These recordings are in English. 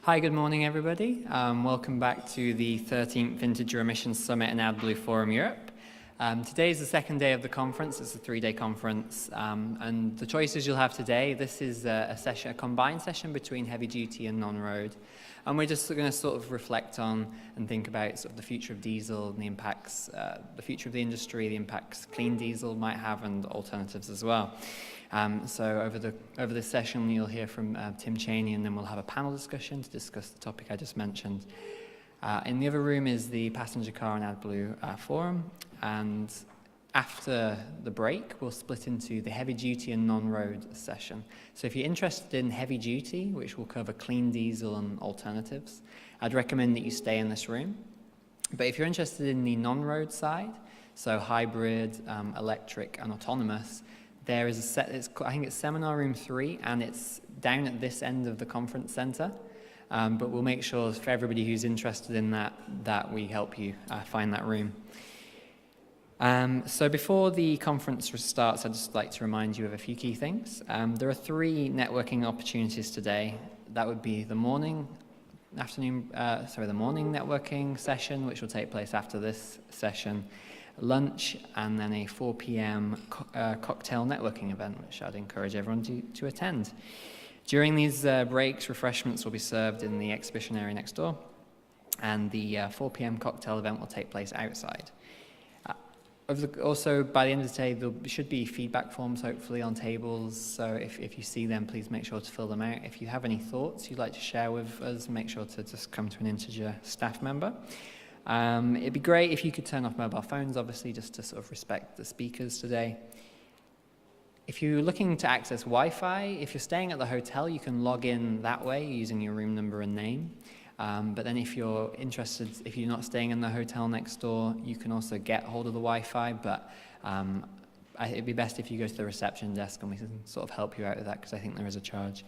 Hi, good morning, everybody. Welcome back to the 13th Integer Emissions Summit in AdBlue Forum Europe. Today is the second day of the conference. It's a three-day conference, and the choices you'll have today, this is a combined session between heavy duty and non-road. And we're just going to sort of reflect on and think about sort of the future of diesel and the impacts, the future of the industry, the impacts clean diesel might have, and alternatives as well. So over this session, you'll hear from Tim Cheyne, and then we'll have a panel discussion to discuss the topic I just mentioned. In the other room is the passenger car and AdBlue forum, and after the break, we'll split into the heavy duty and non-road session. So if you're interested in heavy duty, which will cover clean diesel and alternatives, I'd recommend that you stay in this room. But if you're interested in the non-road side, so hybrid, electric, and autonomous, there is I think it's seminar room 3, and it's down at this end of the conference center. But we'll make sure for everybody who's interested in that we help you find that room. So before the conference starts, I'd just like to remind you of a few key things. There are 3 networking opportunities today. That would be the morning networking session, which will take place after this session, lunch, and then a 4 p.m. cocktail networking event, which I'd encourage everyone to attend. During these breaks, refreshments will be served in the exhibition area next door, and the 4 p.m. cocktail event will take place outside. Also, by the end of the day, there should be feedback forms, hopefully, on tables, so if you see them, please make sure to fill them out. If you have any thoughts you'd like to share with us, make sure to just come to an Integer staff member. It'd be great if you could turn off mobile phones, obviously, just to sort of respect the speakers today. If you're looking to access Wi-Fi, if you're staying at the hotel, you can log in that way using your room number and name. But then if you're interested, if you're not staying in the hotel next door, you can also get hold of the Wi-Fi, but it'd be best if you go to the reception desk and we can sort of help you out with that, because I think there is a charge.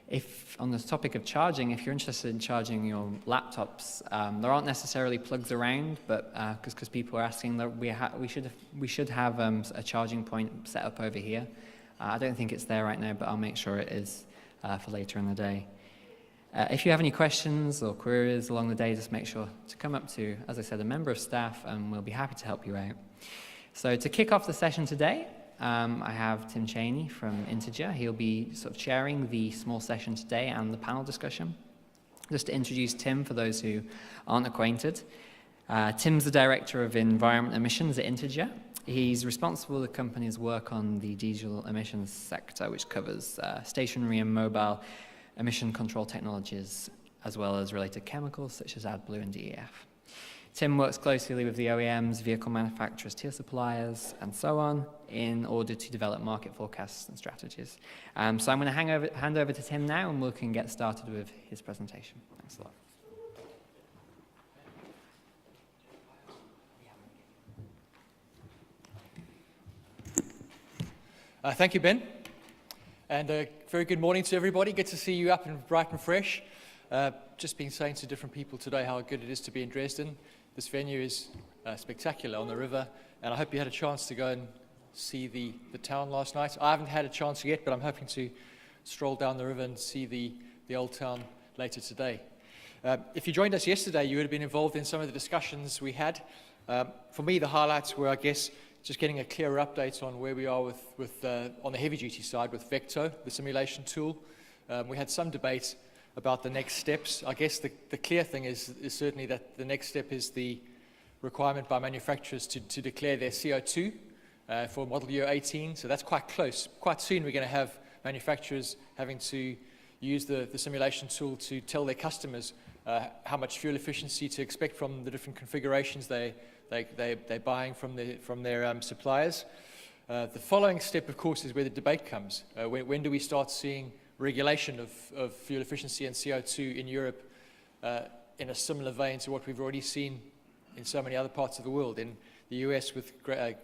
If, on the topic of charging, if you're interested in charging your laptops, there aren't necessarily plugs around, but because people are asking, that we should have a charging point set up over here. I don't think it's there right now, but I'll make sure it is for later in the day. If you have any questions or queries along the day, just make sure to come up to, as I said, a member of staff, and we'll be happy to help you out. So to kick off the session today, I have Tim Cheyne from Integer. He'll be sort of chairing the small session today and the panel discussion. Just to introduce Tim for those who aren't acquainted. Tim's the Director of Environment Emissions at Integer. He's responsible for the company's work on the diesel emissions sector, which covers stationary and mobile emission control technologies, as well as related chemicals such as AdBlue and DEF. Tim works closely with the OEMs, vehicle manufacturers, tier suppliers, and so on, in order to develop market forecasts and strategies. So I'm going to hand over to Tim now, and we can get started with his presentation. Thanks a lot. Thank you, Ben. And a very good morning to everybody. Good to see you up and bright and fresh. Just been saying to different people today how good it is to be in Dresden. This venue is spectacular on the river, and I hope you had a chance to go and see the town last night. I haven't had a chance yet, but I'm hoping to stroll down the river and see the old town later today. If you joined us yesterday, you would have been involved in some of the discussions we had. For me, the highlights were, I guess, just getting a clearer update on where we are on the heavy-duty side with Vecto, the simulation tool. We had some debate about the next steps. I guess the clear thing is certainly that the next step is the requirement by manufacturers to declare their CO2 for model year 18. So that's quite close. Quite soon we're going to have manufacturers having to use the simulation tool to tell their customers how much fuel efficiency to expect from the different configurations they're buying from their suppliers. The following step, of course, is where the debate comes. When do we start seeing regulation of fuel efficiency and CO2 in Europe in a similar vein to what we've already seen in so many other parts of the world? In the US with the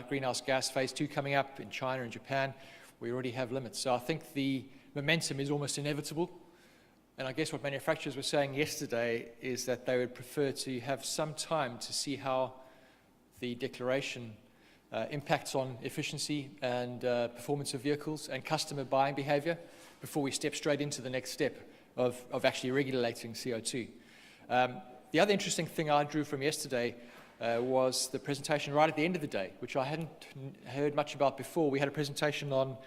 greenhouse gas phase 2 coming up, in China and Japan, we already have limits. So I think the momentum is almost inevitable. And I guess what manufacturers were saying yesterday is that they would prefer to have some time to see how the declaration impacts on efficiency and performance of vehicles and customer buying behavior before we step straight into the next step. of actually regulating CO2. The other interesting thing I drew from yesterday was the presentation right at the end of the day, which I hadn't heard much about before. We had a presentation on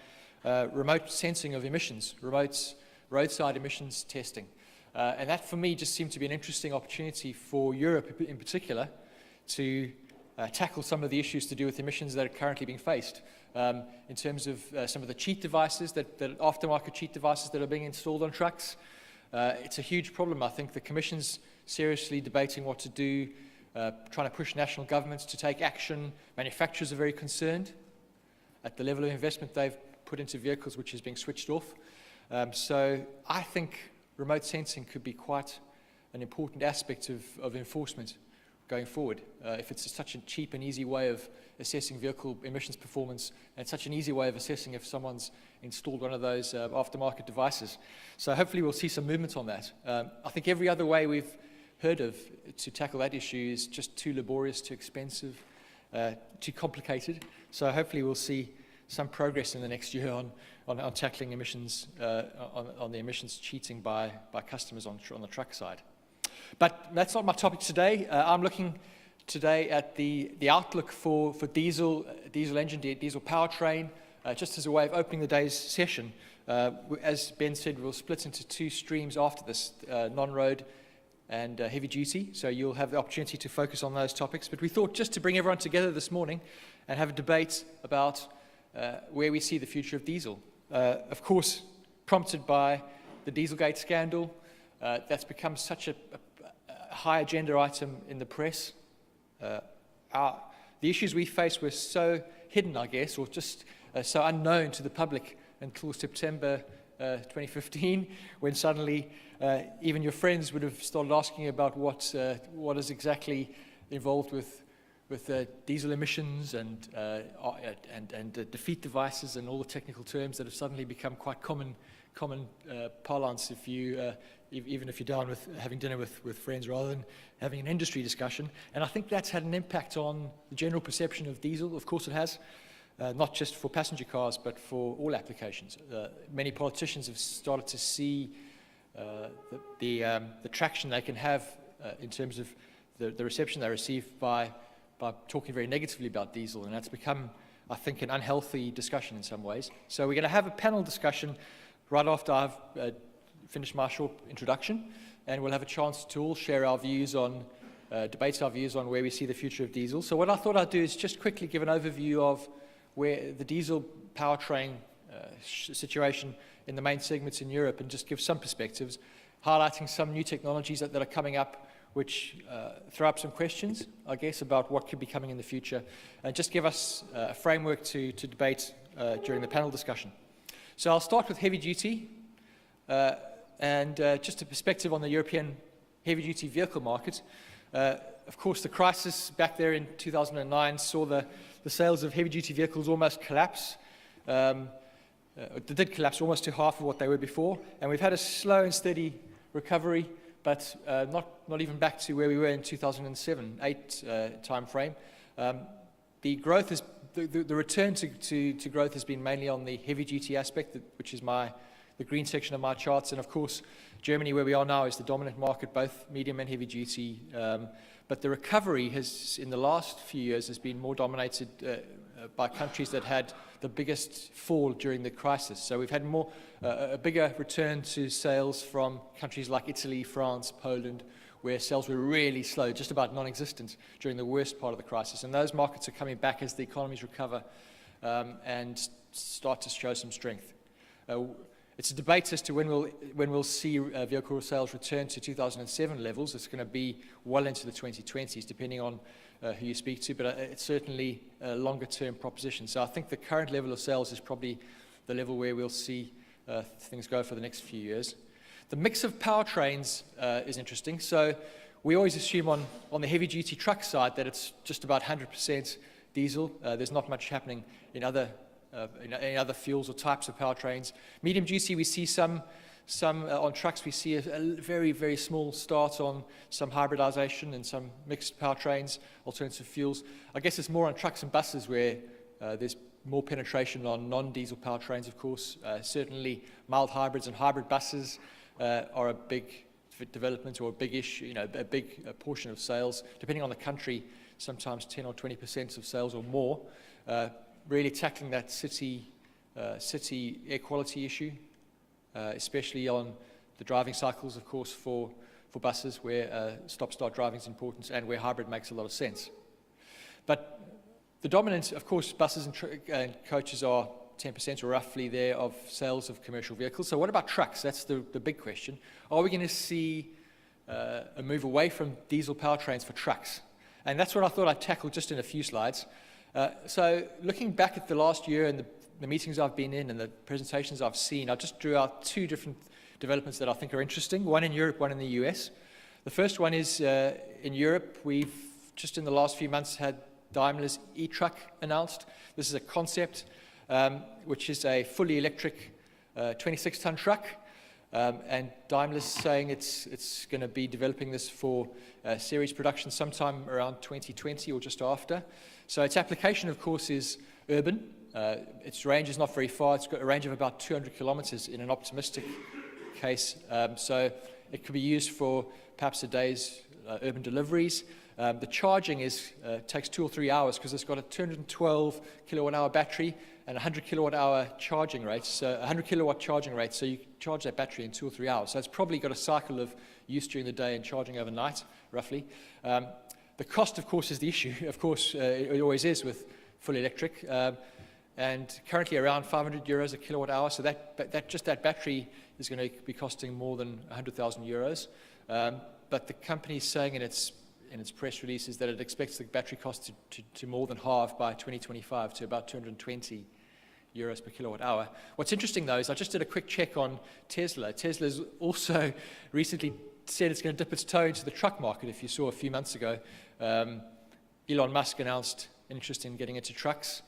remote sensing of emissions, roadside emissions testing. And that, for me, just seemed to be an interesting opportunity for Europe in particular to tackle some of the issues to do with emissions that are currently being faced. In terms of some of the cheat devices, that aftermarket cheat devices that are being installed on trucks. It's a huge problem. I think the Commission's seriously debating what to do, trying to push national governments to take action. Manufacturers are very concerned at the level of investment they've put into vehicles which is being switched off. So I think remote sensing could be quite an important aspect of enforcement going forward. If it's such a cheap and easy way of assessing vehicle emissions performance, and such an easy way of assessing if someone's installed one of those aftermarket devices. So hopefully we'll see some movement on that. I think every other way we've heard of to tackle that issue is just too laborious, too expensive, too complicated. So hopefully we'll see some progress in the next year on tackling emissions, on the emissions cheating by customers on the truck side. But that's not my topic today. I'm looking today at the outlook for diesel engine, diesel powertrain, just as a way of opening the day's session. As Ben said, we'll split into two streams after this, non-road and heavy duty, so you'll have the opportunity to focus on those topics. But we thought just to bring everyone together this morning and have a debate about where we see the future of diesel. Of course, prompted by the Dieselgate scandal, that's become such a high agenda item in the press. The issues we faced were so hidden, I guess, or just so unknown to the public until September 2015, when suddenly even your friends would have started asking about what is exactly involved with diesel emissions and defeat devices and all the technical terms that have suddenly become quite common parlance if you even if you're down with having dinner with friends rather than having an industry discussion. And I think that's had an impact on the general perception of diesel. Of course it has, not just for passenger cars but for all applications. Many politicians have started to see the traction they can have in terms of the reception they receive by talking very negatively about diesel, and that's become, I think, an unhealthy discussion in some ways. So we're going to have a panel discussion right after I've finished my short introduction, and we'll have a chance to all share our views on, debate our views on where we see the future of diesel. So what I thought I'd do is just quickly give an overview of where the diesel powertrain situation in the main segments in Europe, and just give some perspectives, highlighting some new technologies that are coming up, which throw up some questions, I guess, about what could be coming in the future, and just give us a framework to debate during the panel discussion. So I'll start with heavy duty, and just a perspective on the European heavy duty vehicle market. Of course, the crisis back there in 2009 saw the sales of heavy duty vehicles almost collapse. They did collapse almost to half of what they were before, and we've had a slow and steady recovery, but not even back to where we were in 2007-8 time frame. The growth is the return to growth has been mainly on the heavy duty aspect, which is the green section of my charts, and of course Germany, where we are now, is the dominant market, both medium and heavy duty. But the recovery has, in the last few years, has been more dominated by countries that had the biggest fall during the crisis. So we've had a bigger return to sales from countries like Italy, France, Poland, where sales were really slow, just about non-existent during the worst part of the crisis. And those markets are coming back as the economies recover and start to show some strength. It's a debate as to when we'll see vehicle sales return to 2007 levels. It's going to be well into the 2020s, depending on who you speak to, but it's certainly a longer-term proposition. So I think the current level of sales is probably the level where we'll see things go for the next few years. The mix of powertrains is interesting. So we always assume on the heavy-duty truck side that it's just about 100% diesel. There's not much happening in other fuels or types of powertrains. Medium duty, we see some on trucks. We see a very, very small start on some hybridization and some mixed powertrains, alternative fuels. I guess it's more on trucks and buses where there's more penetration on non-diesel powertrains, of course. Certainly mild hybrids and hybrid buses are a big development or a big issue, a big portion of sales, depending on the country, sometimes 10 or 20% of sales or more. Really tackling that city air quality issue, especially on the driving cycles, of course, for buses where stop-start driving is important and where hybrid makes a lot of sense. But the dominant, of course, buses and coaches are 10% or roughly there of sales of commercial vehicles. So what about trucks? That's the big question. Are we going to see a move away from diesel powertrains for trucks? And that's what I thought I'd tackle just in a few slides. So looking back at the last year and the meetings I've been in and the presentations I've seen, I just drew out two different developments that I think are interesting, one in Europe, one in the US. The first one is in Europe, we've just in the last few months had Daimler's e-truck announced. This is a concept which is a fully electric 26-ton truck. And Daimler's saying it's going to be developing this for series production sometime around 2020 or just after. So its application, of course, is urban. Its range is not very far. It's got a range of about 200 kilometers in an optimistic case. So it could be used for perhaps a day's urban deliveries. The charging takes 2 or 3 hours because it's got a 212 kilowatt-hour battery and 100 kilowatt-hour charging rate. So 100 kilowatt charging rate. So you charge that battery in 2 or 3 hours. So it's probably got a cycle of use during the day and charging overnight, roughly. The cost, of course, is the issue. Of course, it always is with fully electric. And currently around 500 euros a kilowatt hour. So that battery is going to be costing more than 100,000 euros. But the company is saying in its press releases that it expects the battery cost to more than halve by 2025 to about 220 euros per kilowatt hour. What's interesting, though, is I just did a quick check on Tesla. Tesla's also recently said it's going to dip its toe into the truck market. If you saw a few months ago, Elon Musk announced an interest in getting into trucks.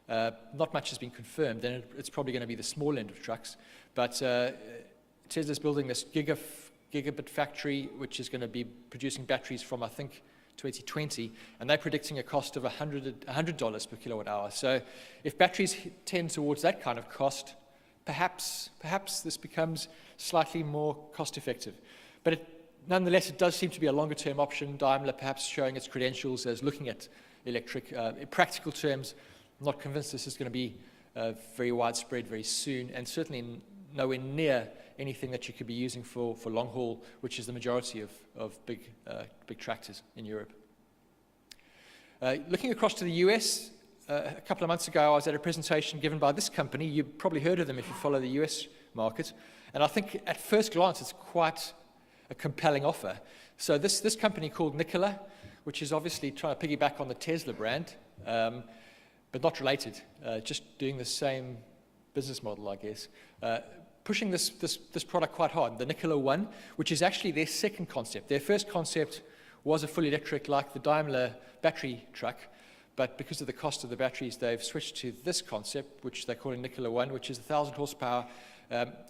Not much has been confirmed, and it's probably going to be the small end of trucks. But Tesla's building this gigabit factory, which is going to be producing batteries from, I think, 2020, and they're predicting a cost of $100 per kilowatt hour. So if batteries tend towards that kind of cost, perhaps this becomes slightly more cost effective. But nonetheless, it does seem to be a longer term option. Daimler perhaps showing its credentials as looking at electric. In practical terms, I'm not convinced this is going to be very widespread very soon, and certainly nowhere near anything that you could be using for long haul, which is the majority of big tractors in Europe. Looking across to the US, a couple of months ago I was at a presentation given by this company. You've probably heard of them if you follow the US market, and I think at first glance it's quite a compelling offer. So this company called Nikola, which is obviously trying to piggyback on the Tesla brand, but not related, just doing the same business model, I guess. Pushing this product quite hard, the Nikola One, which is actually their second concept. Their first concept was a fully electric, like the Daimler battery truck, but because of the cost of the batteries, they've switched to this concept, which they're calling Nikola One, which is a 1,000 horsepower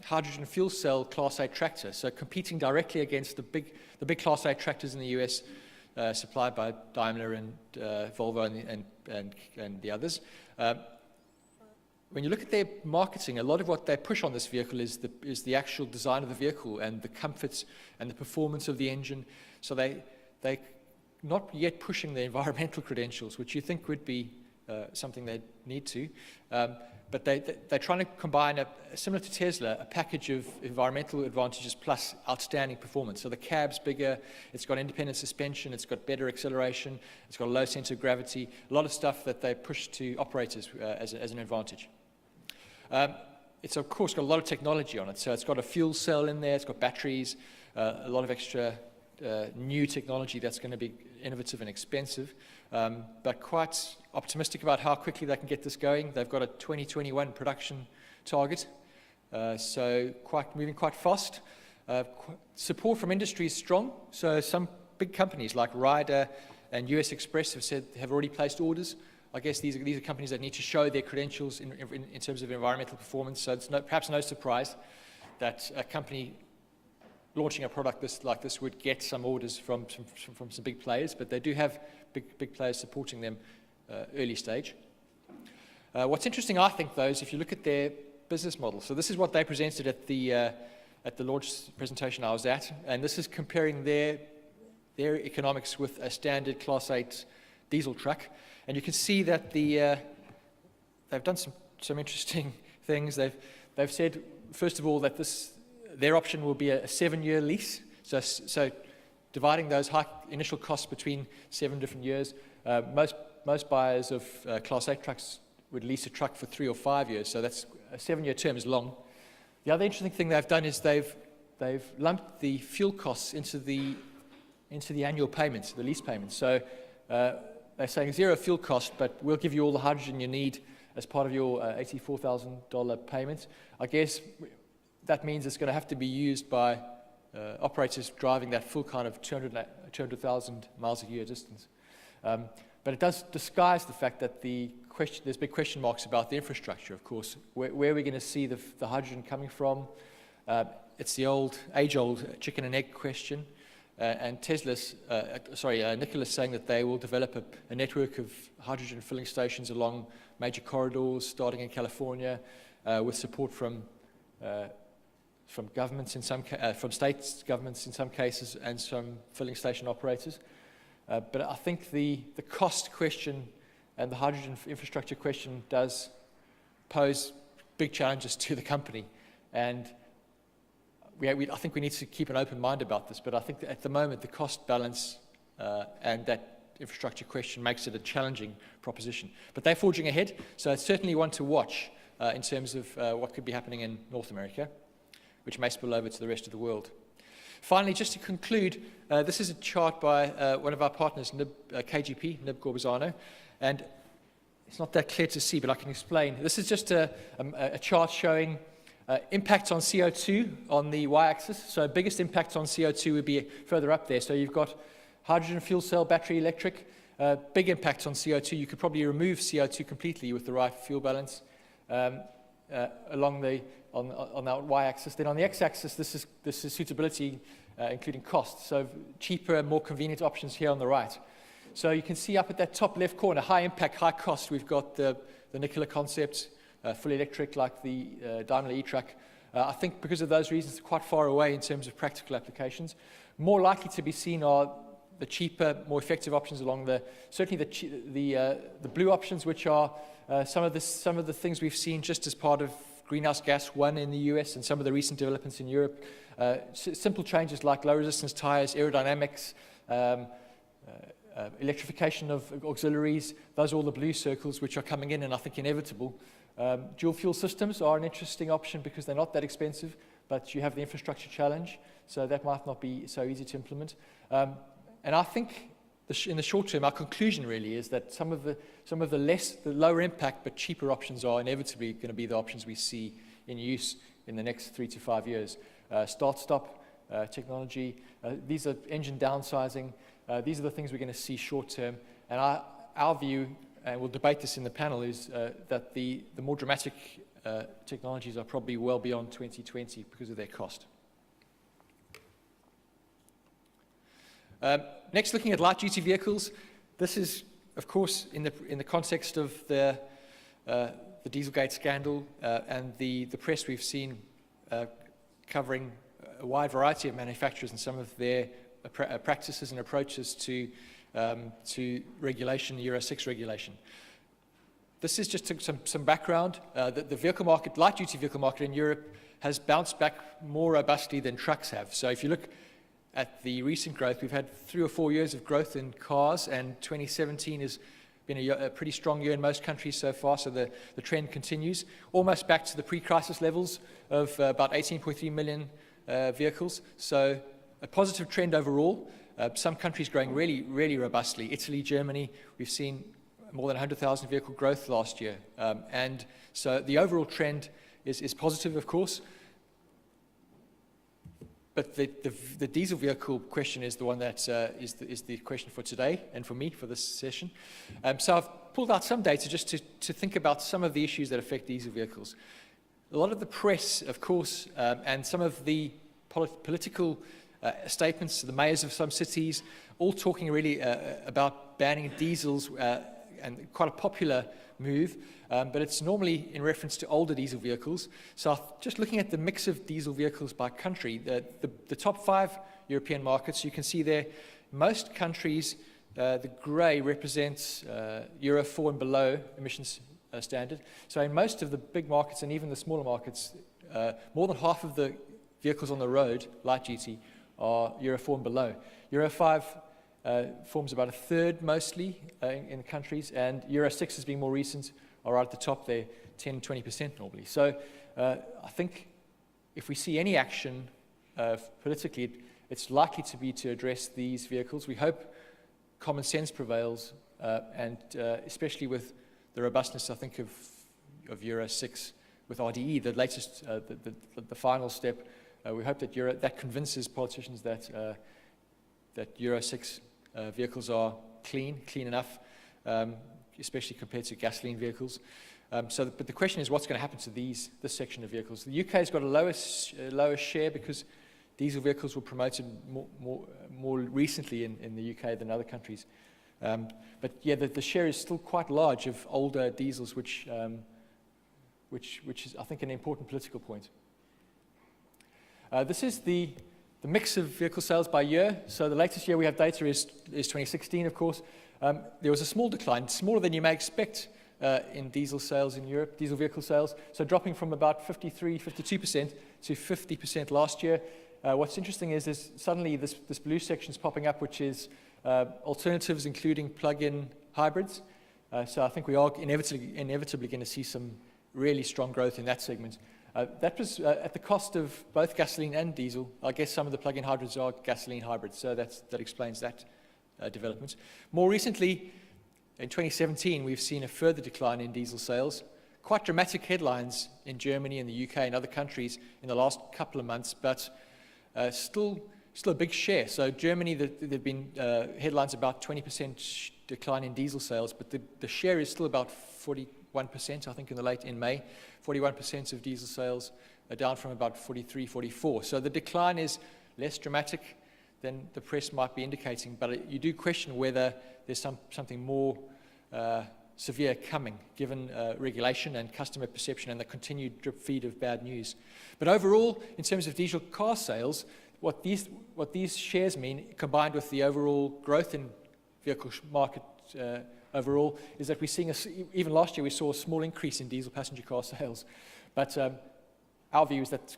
hydrogen fuel cell Class 8 tractor. So competing directly against the big Class 8 tractors in the US, supplied by Daimler and Volvo and the others. When you look at their marketing, a lot of what they push on this vehicle is the actual design of the vehicle and the comforts and the performance of the engine. So they're not yet pushing the environmental credentials, which you think would be something they need to. But they're trying to combine, similar to Tesla, a package of environmental advantages plus outstanding performance. So the cab's bigger, it's got independent suspension, it's got better acceleration, it's got a low center of gravity, a lot of stuff that they push to operators as an advantage. It's, of course, got a lot of technology on it. So it's got a fuel cell in there, it's got batteries, a lot of extra new technology that's going to be innovative and expensive, but quite optimistic about how quickly they can get this going. They've got a 2021 production target, so moving quite fast. Support from industry is strong, so some big companies like Ryder and US Express have already placed orders. I guess these are companies that need to show their credentials in terms of environmental performance, so it's perhaps no surprise that a company launching a product like this would get some orders from some big players, but they do have big players supporting them early stage. What's interesting, I think, though, is if you look at their business model. So this is what they presented at the at the launch presentation I was at, and this is comparing their economics with a standard Class 8 diesel truck. And you can see that they've done some interesting things. They've said, first of all, that their option will be a 7-year lease. So dividing those high initial costs between 7 different years. Most buyers of Class 8 trucks would lease a truck for 3 or 5 years. So that's a 7-year term is long. The other interesting thing they've done is they've lumped the fuel costs into the annual payments, the lease payments. So they're saying zero fuel cost, but we'll give you all the hydrogen you need as part of your $84,000 payment. I guess that means it's going to have to be used by operators driving that full kind of 200,000 miles a year distance. But it does disguise the fact that there's big question marks about the infrastructure, of course. Where are we going to see the hydrogen coming from? It's the age-old chicken and egg question. And Nikola's saying that they will develop a network of hydrogen filling stations along major corridors, starting in California, with support from governments from state governments in some cases, and some filling station operators. But I think the cost question and the hydrogen infrastructure question does pose big challenges to the company. And I think we need to keep an open mind about this, but I think that at the moment the cost balance and that infrastructure question makes it a challenging proposition. But they're forging ahead, so it's certainly one to watch in terms of what could be happening in North America, which may spill over to the rest of the world. Finally, just to conclude, this is a chart by one of our partners, KGP, Nib Gorbazano, and it's not that clear to see, but I can explain. This is just a chart showing impact on CO2 on the y-axis. So biggest impact on CO2 would be further up there. So you've got hydrogen fuel cell, battery electric, big impact on CO2. You could probably remove CO2 completely with the right fuel balance along on that y-axis. Then on the x-axis, this is suitability, including cost. So cheaper, more convenient options here on the right. So you can see up at that top left corner, high impact, high cost. We've got the Nikola concept, fully electric like the Daimler e-truck. I think because of those reasons, it's quite far away in terms of practical applications. More likely to be seen are the cheaper, more effective options along certainly the blue options, which are some of the things we've seen just as part of Greenhouse Gas 1 in the US and some of the recent developments in Europe. Simple changes like low resistance tires, aerodynamics, electrification of auxiliaries. Those are all the blue circles which are coming in and I think inevitable. Dual fuel systems are an interesting option because they're not that expensive, but you have the infrastructure challenge, so that might not be so easy to implement. And I think in the short term, our conclusion really is that some of the lower impact but cheaper options are inevitably going to be the options we see in use in the next 3 to 5 years. Start-stop technology, these are engine downsizing, these are the things we're going to see short term. And our view, and we'll debate this in the panel, is that the more dramatic technologies are probably well beyond 2020 because of their cost. Next, looking at light-duty vehicles. This is, of course, in the context of the Dieselgate scandal and the press we've seen covering a wide variety of manufacturers and some of their practices and approaches to regulation, Euro 6 regulation. This is just some background. The vehicle market, light-duty vehicle market in Europe has bounced back more robustly than trucks have. So if you look at the recent growth, we've had 3 or 4 years of growth in cars, and 2017 has been a pretty strong year in most countries so far, so the trend continues, almost back to the pre-crisis levels of about 18.3 million vehicles. So a positive trend overall. Some countries growing really, really robustly. Italy, Germany, we've seen more than 100,000 vehicle growth last year. And so the overall trend is positive, of course. But the diesel vehicle question is the one that is the question for today and for me for this session. So I've pulled out some data just to think about some of the issues that affect diesel vehicles. A lot of the press, of course, and some of the political statements, the mayors of some cities, all talking really about banning diesels and quite a popular move, but it's normally in reference to older diesel vehicles. So just looking at the mix of diesel vehicles by country, the top 5 European markets, you can see there, most countries, the grey represents Euro 4 and below emissions standard. So in most of the big markets and even the smaller markets, more than half of the vehicles on the road, light duty, are Euro 4 and below. Euro 5 forms about a third mostly in the countries, and Euro 6 has been more recent, are right at the top there, 10-20% normally. So I think if we see any action politically, it's likely to be to address these vehicles. We hope common sense prevails, and especially with the robustness, I think, of Euro 6 with RDE, the latest, the final step. We hope that that convinces politicians that Euro 6 vehicles are clean enough, especially compared to gasoline vehicles. But the question is, what's going to happen to this section of vehicles? The UK has got a lower share because diesel vehicles were promoted more recently in the UK than other countries. But yeah, the share is still quite large of older diesels, which is, I think, an important political point. This is the mix of vehicle sales by year. So the latest year we have data is 2016, of course. There was a small decline, smaller than you may expect in diesel sales in Europe, diesel vehicle sales. So dropping from about 52% to 50% last year. What's interesting is suddenly this blue section is popping up, which is alternatives, including plug-in hybrids. So I think we are inevitably going to see some really strong growth in that segment. That was at the cost of both gasoline and diesel. I guess some of the plug-in hybrids are gasoline hybrids, so that explains that development. More recently, in 2017, we've seen a further decline in diesel sales. Quite dramatic headlines in Germany and the UK and other countries in the last couple of months, but still a big share. So Germany, there have been headlines about 20% decline in diesel sales, but the share is still about 41%, I think, in May. 41% of diesel sales are down from about 43, 44. So the decline is less dramatic than the press might be indicating, but you do question whether there's something more severe coming, given regulation and customer perception and the continued drip feed of bad news. But overall, in terms of diesel car sales, what these shares mean, combined with the overall growth in vehicle market overall, is that we're seeing, even last year we saw a small increase in diesel passenger car sales. But our view is that's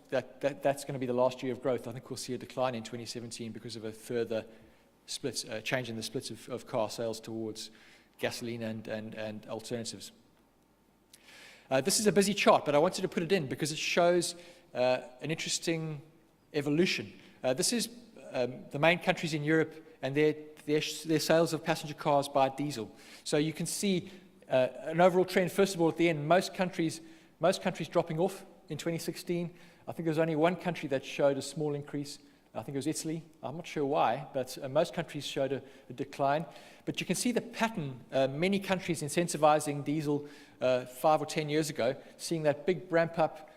going to be the last year of growth. I think we'll see a decline in 2017 because of a further change in the splits of car sales towards gasoline and alternatives. This is a busy chart, but I wanted to put it in because it shows an interesting evolution. This is the main countries in Europe and their sales of passenger cars by diesel. So you can see an overall trend. First of all, at the end, most countries dropping off in 2016. I think there was only one country that showed a small increase. I think it was Italy. I'm not sure why, but most countries showed a decline. But you can see the pattern. Many countries incentivizing diesel 5 or 10 years ago, seeing that big ramp up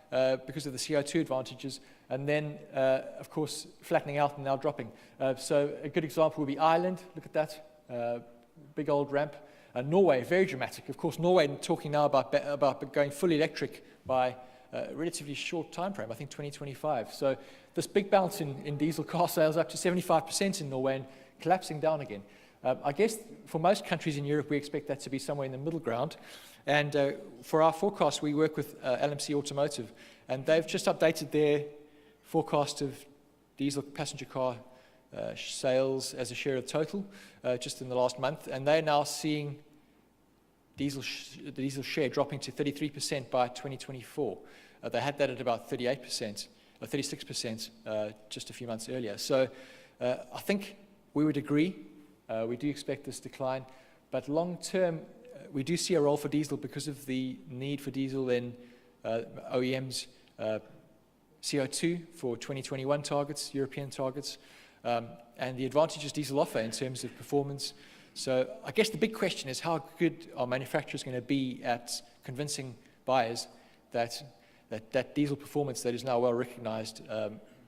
because of the CO2 advantages, and then, of course, flattening out and now dropping. So a good example would be Ireland. Look at that, big old ramp. Norway, very dramatic. Of course, Norway talking now about going fully electric by a relatively short time frame, I think 2025. So this big bounce in diesel car sales up to 75% in Norway and collapsing down again. I guess for most countries in Europe, we expect that to be somewhere in the middle ground. And for our forecast, we work with LMC Automotive, and they've just updated their forecast of diesel passenger car sales as a share of total just in the last month, and they're now seeing the diesel share dropping to 33% by 2024. They had that at about 38%, or 36% just a few months earlier. So I think we would agree. We do expect this decline, but long term, we do see a role for diesel because of the need for diesel in OEMs' CO2 for 2021 targets, European targets, and the advantages diesel offer in terms of performance. So I guess the big question is, how good are manufacturers going to be at convincing buyers that diesel performance that is now well recognized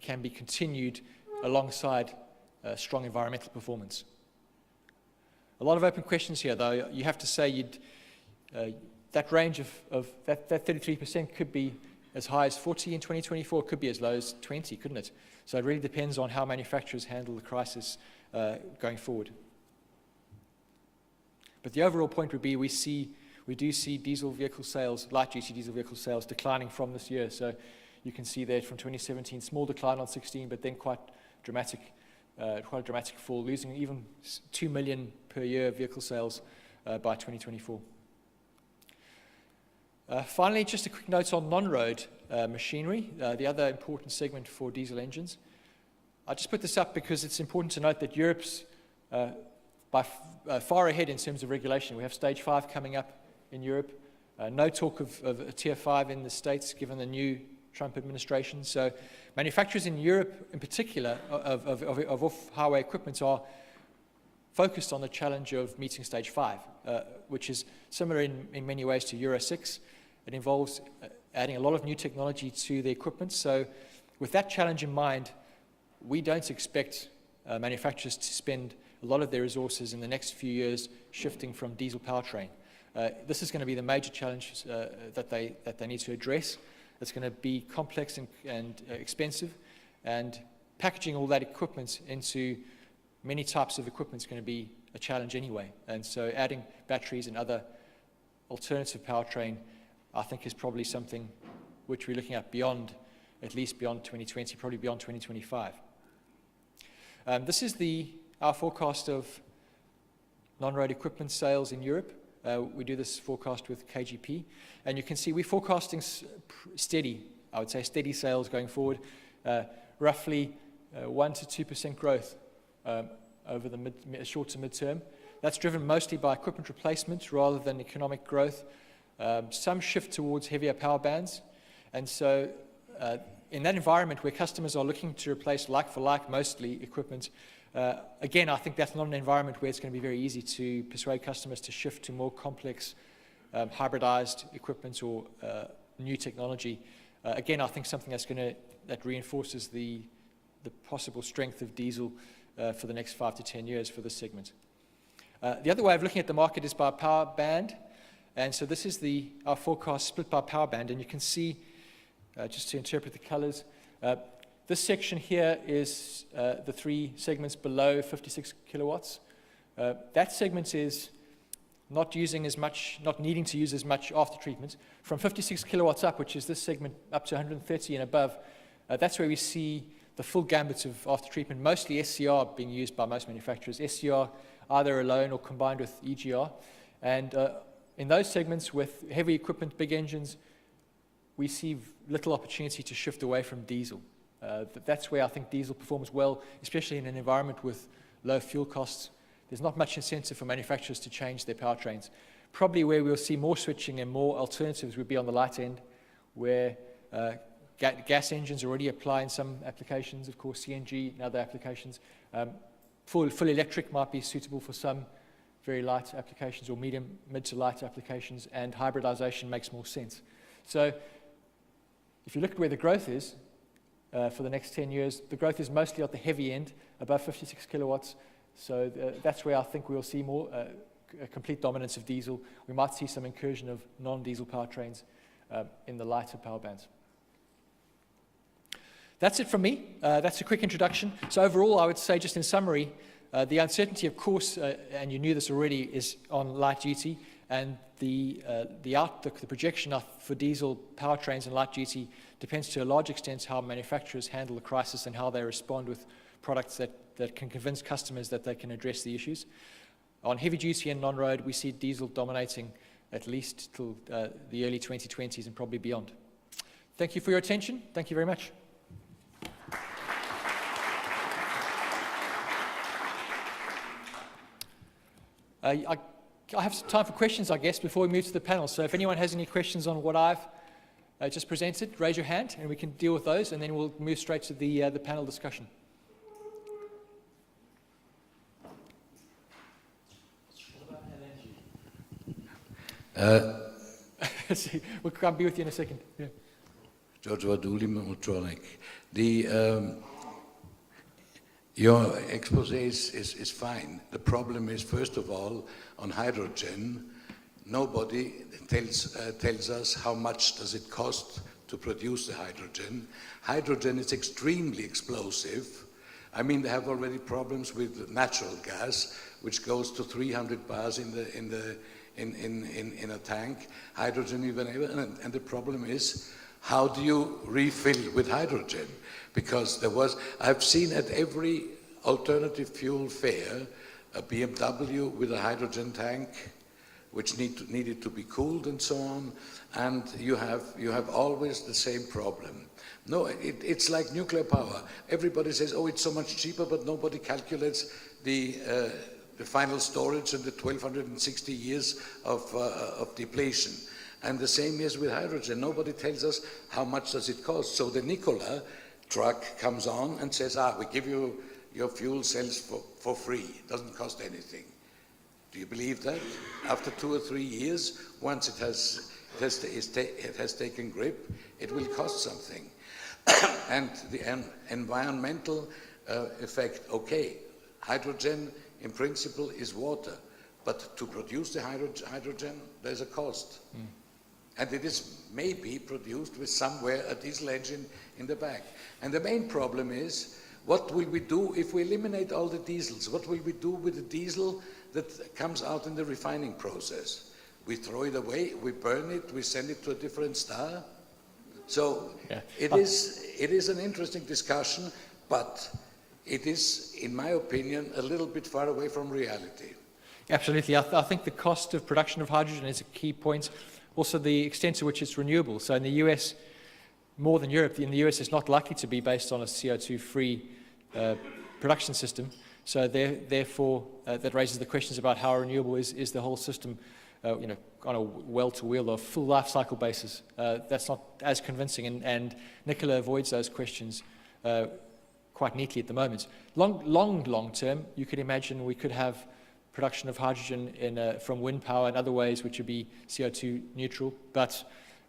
can be continued alongside strong environmental performance? A lot of open questions here, though. You have to say that range of that 33% could be as high as 40 in 2024, could be as low as 20, couldn't it? So it really depends on how manufacturers handle the crisis going forward. But the overall point would be we do see diesel vehicle sales, light-duty diesel vehicle sales, declining from this year. So you can see there from 2017, small decline on 16, but then quite a dramatic fall, losing even 2 million per year vehicle sales by 2024. Finally, just a quick note on non-road machinery, the other important segment for diesel engines. I just put this up because it's important to note that Europe's far ahead in terms of regulation. We have stage 5 coming up in Europe. No talk of a tier 5 in the States given the new Trump administration. So manufacturers in Europe in particular of off-highway equipment are focused on the challenge of meeting stage 5, which is similar in many ways to Euro 6. It involves adding a lot of new technology to the equipment. So with that challenge in mind, we don't expect manufacturers to spend a lot of their resources in the next few years shifting from diesel powertrain. This is going to be the major challenge that they need to address. It's going to be complex and expensive, and packaging all that equipment into many types of equipment is going to be a challenge anyway. And so adding batteries and other alternative powertrain, I think, is probably something which we're looking at beyond, at least beyond 2020, probably beyond 2025. This is our forecast of non-road equipment sales in Europe. We do this forecast with KGP, and you can see we're forecasting steady, I would say steady sales going forward, roughly 1 to 2% growth over the short to mid-term. That's driven mostly by equipment replacement rather than economic growth. Some shift towards heavier power bands, and so in that environment where customers are looking to replace like-for-like mostly equipment, again, I think that's not an environment where it's going to be very easy to persuade customers to shift to more complex hybridized equipment or new technology. Again, I think something that reinforces the possible strength of diesel for the next 5 to 10 years for this segment. The other way of looking at the market is by power band, and so this is our forecast split by power band, and you can see, just to interpret the colors, this section here is the 3 segments below 56 kilowatts. That segment is not needing to use as much after treatment. From 56 kilowatts up, which is this segment, up to 130 and above, that's where we see the full gambit of after treatment, mostly SCR being used by most manufacturers. SCR either alone or combined with EGR. And in those segments with heavy equipment, big engines, we see little opportunity to shift away from diesel. That's where I think diesel performs well, especially in an environment with low fuel costs. There's not much incentive for manufacturers to change their powertrains. Probably where we'll see more switching and more alternatives would be on the light end, where gas engines already apply in some applications, of course, CNG and other applications. Full electric might be suitable for some very light applications or mid to light applications, and hybridization makes more sense. So if you look at where the growth is, for the next 10 years, the growth is mostly at the heavy end, above 56 kilowatts. So that's where I think we'll see more a complete dominance of diesel. We might see some incursion of non-diesel powertrains in the lighter power bands. That's it from me. That's a quick introduction. So overall, I would say, just in summary, the uncertainty, of course, and you knew this already, is on light duty, and the outlook, the projection for diesel powertrains and light duty depends to a large extent how manufacturers handle the crisis and how they respond with products that can convince customers that they can address the issues. On heavy duty and non-road, we see diesel dominating at least till the early 2020s and probably beyond. Thank you for your attention. Thank you very much. I have some time for questions, I guess, before we move to the panel. So if anyone has any questions on what I've just presented, raise your hand and we can deal with those, and then we'll move straight to the panel discussion. We'll come be with you in a second. Yeah. George Waduli, Motronic. Your expose is fine. The problem is, first of all, on hydrogen, nobody tells us how much does it cost to produce the hydrogen. Hydrogen is extremely explosive. I mean, they have already problems with natural gas, which goes to 300 bars in a tank. Hydrogen even, and the problem is, how do you refill with hydrogen? Because I've seen at every alternative fuel fair a BMW with a hydrogen tank, which needed to be cooled and so on, and you have always the same problem. No, it's like nuclear power. Everybody says, oh, it's so much cheaper, but nobody calculates the final storage and the 1,260 years of depletion. And the same is with hydrogen. Nobody tells us how much does it cost. So the Nikola truck comes on and says, we give you your fuel cells for free. It doesn't cost anything. Do you believe that? After 2 or 3 years, once it has taken grip, it will cost something. And the environmental effect, okay, hydrogen in principle is water, but to produce the hydrogen, there's a cost. And it is maybe produced with somewhere a diesel engine in the back. And the main problem is, what will we do if we eliminate all the diesels? What will we do with the diesel that comes out in the refining process? We throw it away, we burn it, we send it to a different star? So yeah. It is an interesting discussion, but it is, in my opinion, a little bit far away from reality. Absolutely. I think the cost of production of hydrogen is a key point. Also, the extent to which it's renewable. So in the US, more than Europe, in the US it's not likely to be based on a CO2-free production system. So therefore, that raises the questions about how renewable is the whole system, on a well-to-wheel or full life cycle basis. That's not as convincing, and Nikola avoids those questions quite neatly at the moment. Long term, you could imagine we could have production of hydrogen from wind power and other ways which would be CO2 neutral, but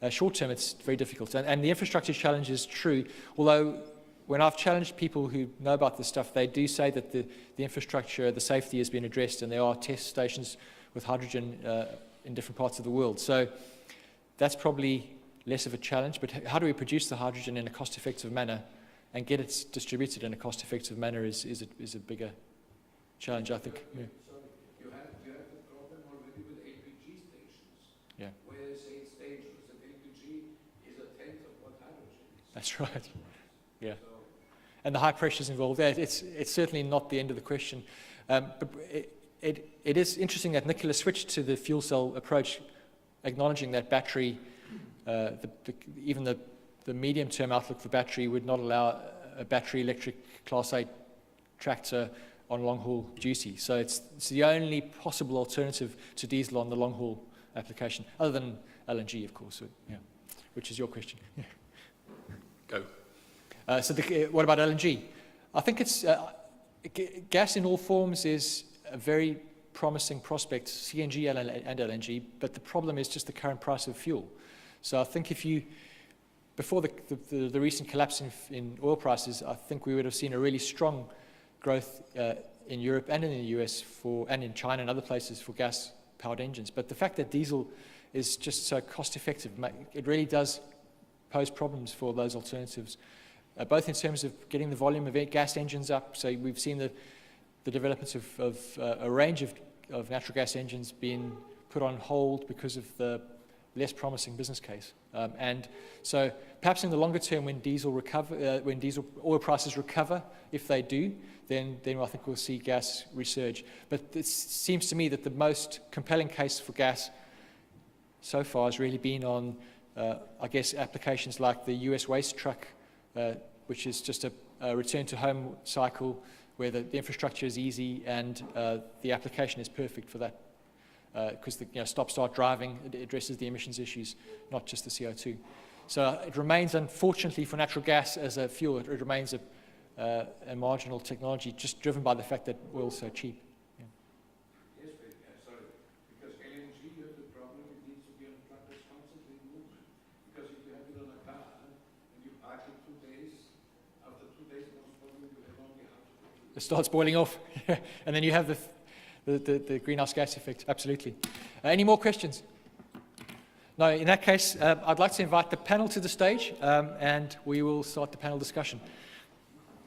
short term it's very difficult. And the infrastructure challenge is true, although when I've challenged people who know about this stuff, they do say that the infrastructure, the safety has been addressed, and there are test stations with hydrogen in different parts of the world. So that's probably less of a challenge, but how do we produce the hydrogen in a cost-effective manner and get it distributed in a cost-effective manner is a bigger challenge, I think. Yeah. You have the problem already with LPG stations, where they say it's dangerous, and LPG is a tenth of what hydrogen is. That's right, yeah. And the high pressures involved there, it's certainly not the end of the question. But it is interesting that Nikola switched to the fuel cell approach, acknowledging that battery, even the medium-term outlook for battery would not allow a battery electric Class 8 tractor on long-haul duty. So it's the only possible alternative to diesel on the long-haul application, other than LNG, of course, which is your question. Yeah. Go. So what about LNG? I think it's gas in all forms is a very promising prospect, CNG and LNG, but the problem is just the current price of fuel. So I think before the recent collapse in oil prices, I think we would have seen a really strong growth in Europe and in the US and in China and other places for gas-powered engines. But the fact that diesel is just so cost-effective, it really does pose problems for those alternatives, both in terms of getting the volume of gas engines up. So we've seen the developments of a range of natural gas engines being put on hold because of the less promising business case. And so perhaps in the longer term, when diesel oil prices recover, if they do, then I think we'll see gas resurge. But it seems to me that the most compelling case for gas so far has really been on, I guess, applications like the US waste truck, which is just a return to home cycle where the infrastructure is easy and the application is perfect for that. Because the stop-start driving, it addresses the emissions issues, not just the CO2. So it remains, unfortunately, for natural gas as a fuel, it remains a marginal technology, just driven by the fact that oil's so cheap. Yeah. Yes, but, sorry, because LNG, you have the problem, it needs to be on a truck that's constantly moving. Because if you have it on a car and you park it 2 days, after 2 days, most probably you have only half of it. it starts boiling off, and then you have the greenhouse gas effect. Absolutely. Any more questions? No, in that case, I'd like to invite the panel to the stage, and we will start the panel discussion.